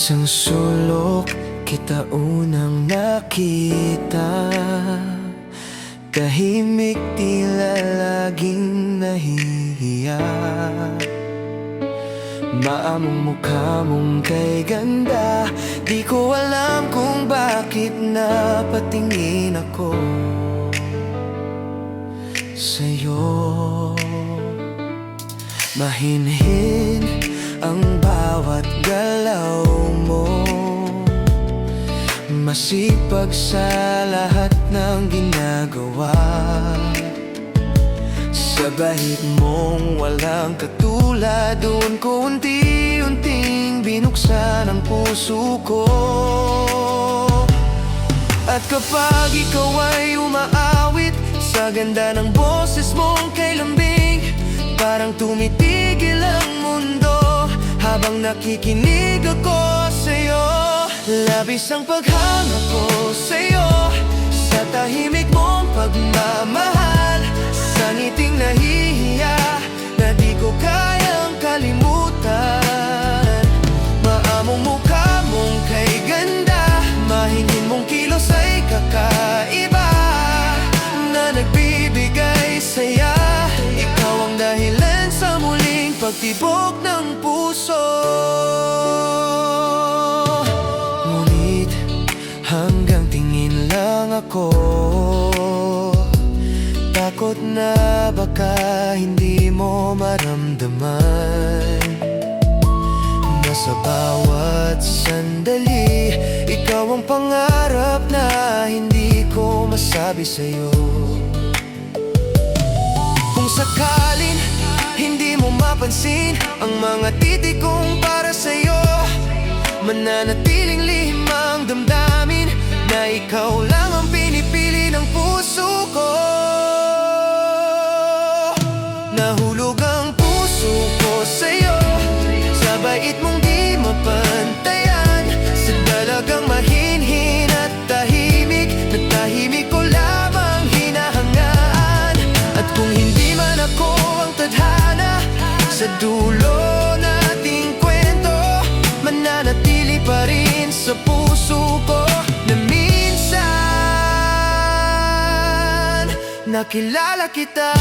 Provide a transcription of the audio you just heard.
Isang sulok kita unang nakita, tahimik tila laging nahihiya. Maamong mukha mong kay ganda, di ko alam kung bakit napatingin ako sa'yo. Mahinhin ang bawat galaw mo, masipag sa lahat ng ginagawa. Sa bahid mong walang katulad, doon ko unti-unting binuksan ang puso ko. At kapag ikaw ay umaawit, sa ganda ng boses mong kay lambing, parang tumitigil ang mundo habang nakikinig ako sa'yo. Labis ang paghanga ko sa'yo, sa tahimik mong pagmamahal, sa ngiting nahihiya na di ko kayang kalimutan. Maamong mukha mong kay ganda, mahingin mong kilos ay kakaiba, na nagbibigay saya. Ikaw ang dahilan sa muling pagtibok ng puso. Ngunit hanggang tingin lang ako, takot na baka hindi mo maramdaman na sa bawat sandali, ikaw ang pangarap na hindi ko masabi sa'yo. Kung sakalin hindi mo mapansin ang mga titik kong para sa'yo, mananatiling lihim ang damdamin na ikaw lang ang pinipili ng puso ko. Nahulog ang puso ko sa'yo, sa bait mong di mapantayan, sa dalagang mahinhin at tahimik, na tahimik ko lamang hinahangaan. At kung hindi man ako ang tadhana sa dulo nating kwento, mananatili pa rin sa puso ko na minsan nakilala kita.